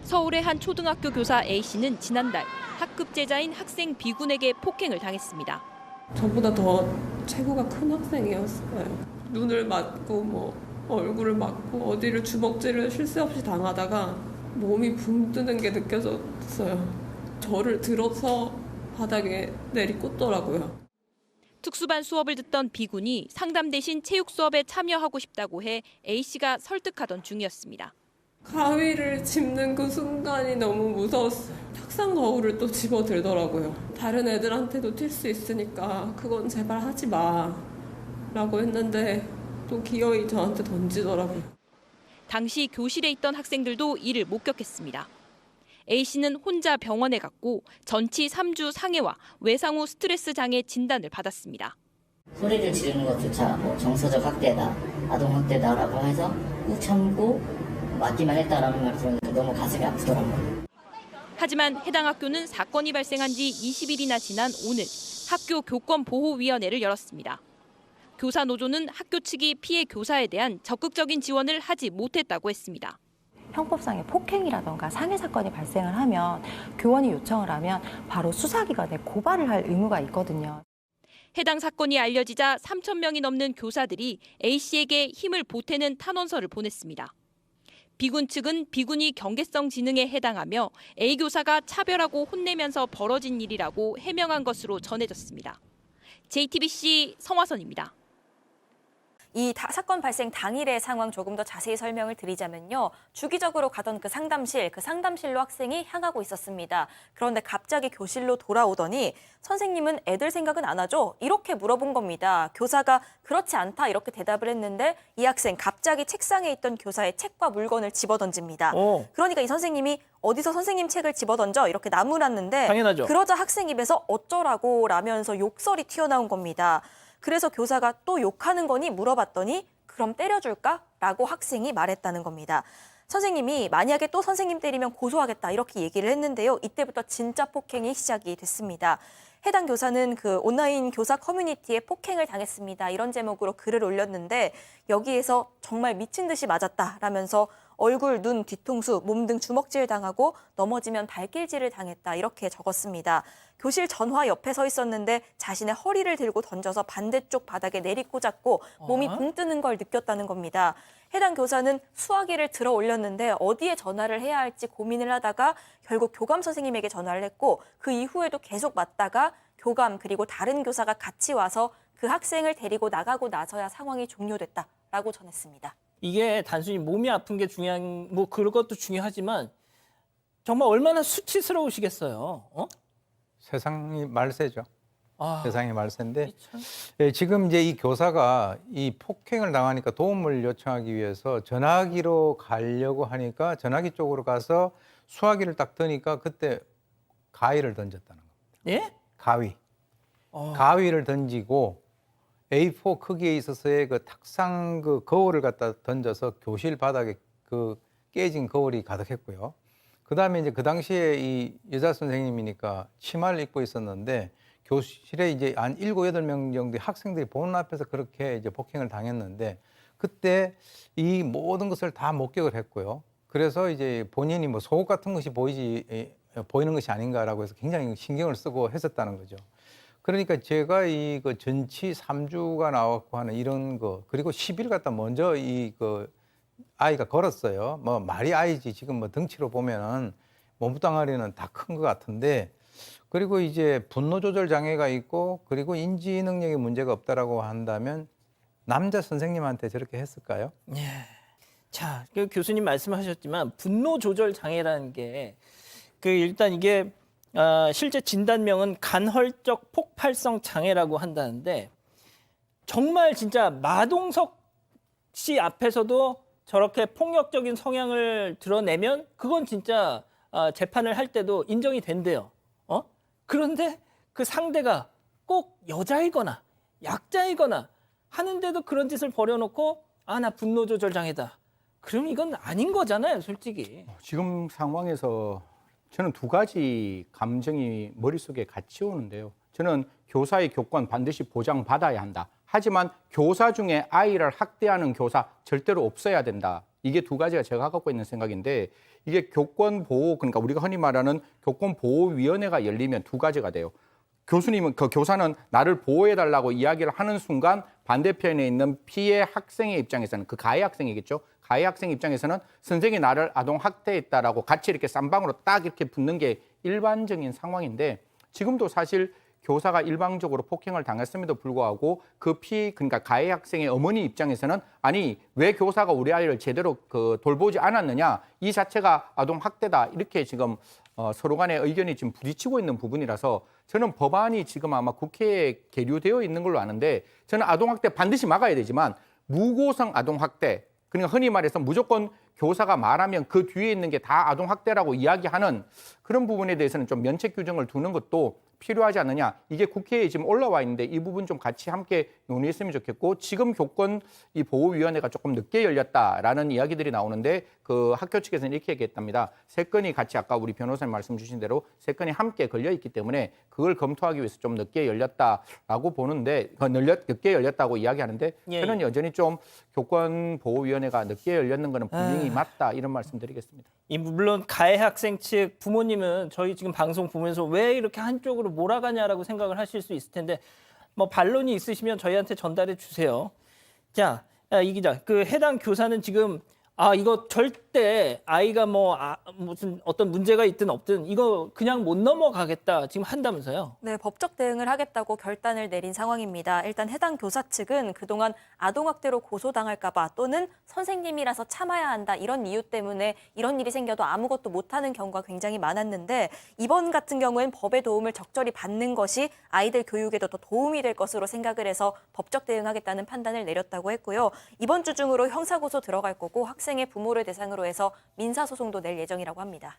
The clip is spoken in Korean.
서울의 한 초등학교 교사 A씨는 지난달 학급 제자인 학생 B군에게 폭행을 당했습니다. 저보다 더 체구가 큰 학생이었어요. 눈을 맞고 얼굴을 맞고 어디를 주먹질을 쉴 새 없이 당하다가 몸이 붕 뜨는 게 느껴졌어요. 저를 들어서 바닥에 내리꽂더라고요. 특수반 수업을 듣던 B군이 상담 대신 체육 수업에 참여하고 싶다고 해 A씨가 설득하던 중이었습니다. 가위를 짚는 그 순간이 너무 무서웠어요. 탁상 거울을 또 집어들더라고요. 다른 애들한테도 튈 수 있으니까 그건 제발 하지 마 라고 했는데 또 기어이 저한테 던지더라고요. 당시 교실에 있던 학생들도 이를 목격했습니다. A씨는 혼자 병원에 갔고 전치 3주 상해와 외상 후 스트레스 장애 진단을 받았습니다. 소리를 지르는 것조차 정서적 학대다, 아동학대다라고 해서 꾹 참고 맞기만 했다라는 말을 들으니까 너무 가슴이 아프더라고요. 하지만 해당 학교는 사건이 발생한 지 20일이나 지난 오늘 학교 교권보호위원회를 열었습니다. 교사 노조는 학교 측이 피해 교사에 대한 적극적인 지원을 하지 못했다고 했습니다. 형법상의 폭행이라던가 상해 사건이 발생을 하면 교원이 요청을 하면 바로 수사기관에 고발을 할 의무가 있거든요. 해당 사건이 알려지자 3천 명이 넘는 교사들이 A씨에게 힘을 보태는 탄원서를 보냈습니다. B군 측은 B군이 경계성 지능에 해당하며 A 교사가 차별하고 혼내면서 벌어진 일이라고 해명한 것으로 전해졌습니다. JTBC 성화선입니다. 이 사건 발생 당일의 상황 조금 더 자세히 설명을 드리자면요. 주기적으로 가던 그 상담실로 학생이 향하고 있었습니다. 그런데 갑자기 교실로 돌아오더니 선생님은 애들 생각은 안 하죠? 이렇게 물어본 겁니다. 교사가 그렇지 않다 이렇게 대답을 했는데 이 학생 갑자기 책상에 있던 교사의 책과 물건을 집어던집니다. 그러니까 이 선생님이 어디서 선생님 책을 집어던져 이렇게 나무랐는데 당연하죠. 그러자 학생 입에서 어쩌라고 라면서 욕설이 튀어나온 겁니다. 그래서 교사가 또 욕하는 거니 물어봤더니 그럼 때려줄까? 라고 학생이 말했다는 겁니다. 선생님이 만약에 또 선생님 때리면 고소하겠다 이렇게 얘기를 했는데요. 이때부터 진짜 폭행이 시작이 됐습니다. 해당 교사는 그 온라인 교사 커뮤니티에 폭행을 당했습니다. 이런 제목으로 글을 올렸는데 여기에서 정말 미친 듯이 맞았다라면서 얼굴, 눈, 뒤통수, 몸 등 주먹질 당하고 넘어지면 발길질을 당했다 이렇게 적었습니다. 교실 전화 옆에 서 있었는데 자신의 허리를 들고 던져서 반대쪽 바닥에 내리꽂았고 몸이 붕 뜨는 걸 느꼈다는 겁니다. 해당 교사는 수화기를 들어 올렸는데 어디에 전화를 해야 할지 고민을 하다가 결국 교감 선생님에게 전화를 했고 그 이후에도 계속 맞다가 교감 그리고 다른 교사가 같이 와서 그 학생을 데리고 나가고 나서야 상황이 종료됐다라고 전했습니다. 이게 단순히 몸이 아픈 게 중요한 그런 것도 중요하지만 정말 얼마나 수치스러우시겠어요. 세상이 말세죠. 세상이 말세인데 참. 예, 지금 이제 이 교사가 이 폭행을 당하니까 도움을 요청하기 위해서 전화기로 가려고 하니까 전화기 쪽으로 가서 수화기를 딱 드니까 그때 가위를 던졌다는 겁니다. 예? 가위를 던지고 A4 크기에 있어서의 그 탁상 그 거울을 갖다 던져서 교실 바닥에 그 깨진 거울이 가득했고요. 그다음에 이제 그 당시에 이 여자 선생님이니까 치마를 입고 있었는데 교실에 이제 한 7, 8명 정도의 학생들이 보는 앞에서 그렇게 이제 폭행을 당했는데 그때 이 모든 것을 다 목격을 했고요. 그래서 이제 본인이 속옷 같은 것이 보이는 것이 아닌가라고 해서 굉장히 신경을 쓰고 했었다는 거죠. 그러니까 제가 그 전치 3주가 나왔고 하는 이런 거 그리고 10일 갖다 먼저 아이가 걸었어요. 말이 아이지 지금 덩치로 보면은 몸뚱아리는 다 큰 것 같은데 그리고 이제 분노 조절 장애가 있고 그리고 인지 능력에 문제가 없다라고 한다면 남자 선생님한테 저렇게 했을까요? 예. 자, 그 교수님 말씀하셨지만 분노 조절 장애라는 게 일단 이게 실제 진단명은 간헐적 폭발성 장애라고 한다는데 정말 진짜 마동석 씨 앞에서도 저렇게 폭력적인 성향을 드러내면 그건 진짜 재판을 할 때도 인정이 된대요. 그런데 그 상대가 꼭 여자이거나 약자이거나 하는데도 그런 짓을 벌여놓고 나 분노 조절 장애다. 그럼 이건 아닌 거잖아요, 솔직히. 지금 상황에서 저는 두 가지 감정이 머릿속에 같이 오는데요. 저는 교사의 교권 반드시 보장받아야 한다. 하지만 교사 중에 아이를 학대하는 교사 절대로 없어야 된다. 이게 두 가지가 제가 갖고 있는 생각인데 이게 교권 보호 그러니까 우리가 흔히 말하는 교권 보호위원회가 열리면 두 가지가 돼요. 교수님은 그 교사는 나를 보호해달라고 이야기를 하는 순간 반대편에 있는 피해 학생의 입장에서는 그 가해 학생이겠죠. 가해 학생 입장에서는 선생이 나를 아동 학대했다라고 같이 이렇게 쌈방으로 딱 이렇게 붙는 게 일반적인 상황인데 지금도 사실 교사가 일방적으로 폭행을 당했음에도 불구하고 그러니까 가해 학생의 어머니 입장에서는 아니 왜 교사가 우리 아이를 제대로 돌보지 않았느냐 이 자체가 아동 학대다 이렇게 지금 서로 간의 의견이 지금 부딪히고 있는 부분이라서 저는 법안이 지금 아마 국회에 계류되어 있는 걸로 아는데 저는 아동 학대 반드시 막아야 되지만 무고성 아동 학대 그러니까 흔히 말해서 무조건 교사가 말하면 그 뒤에 있는 게 다 아동 학대라고 이야기하는 그런 부분에 대해서는 좀 면책 규정을 두는 것도 필요하지 않느냐. 이게 국회에 지금 올라와 있는데 이 부분 좀 같이 함께 논의했으면 좋겠고 지금 교권 이 보호위원회가 조금 늦게 열렸다라는 이야기들이 나오는데 그 학교 측에서는 이렇게 얘기했답니다. 세 건이 같이 아까 우리 변호사님 말씀 주신 대로 세 건이 함께 걸려 있기 때문에 그걸 검토하기 위해서 좀 늦게 열렸다라고 보는데 늦게 열렸다고 이야기하는데 예. 저는 여전히 좀 교권 보호위원회가 늦게 열렸는 거는 분명히 맞다 이런 말씀드리겠습니다. 물론 가해 학생 측 부모님은 저희 지금 방송 보면서 왜 이렇게 한쪽으로 몰아가냐라고 생각을 하실 수 있을 텐데 뭐 반론이 있으시면 저희한테 전달해 주세요. 자, 이 기자, 그 해당 교사는 지금 이거 절대 아이가 무슨 어떤 문제가 있든 없든 이거 그냥 못 넘어가겠다 지금 한다면서요? 네, 법적 대응을 하겠다고 결단을 내린 상황입니다. 일단 해당 교사 측은 그동안 아동학대로 고소당할까 봐 또는 선생님이라서 참아야 한다 이런 이유 때문에 이런 일이 생겨도 아무것도 못하는 경우가 굉장히 많았는데 이번 같은 경우엔 법의 도움을 적절히 받는 것이 아이들 교육에도 더 도움이 될 것으로 생각을 해서 법적 대응하겠다는 판단을 내렸다고 했고요. 이번 주 중으로 형사고소 들어갈 거고 학생의 부모를 대상으로 해서 민사소송도 낼 예정이라고 합니다.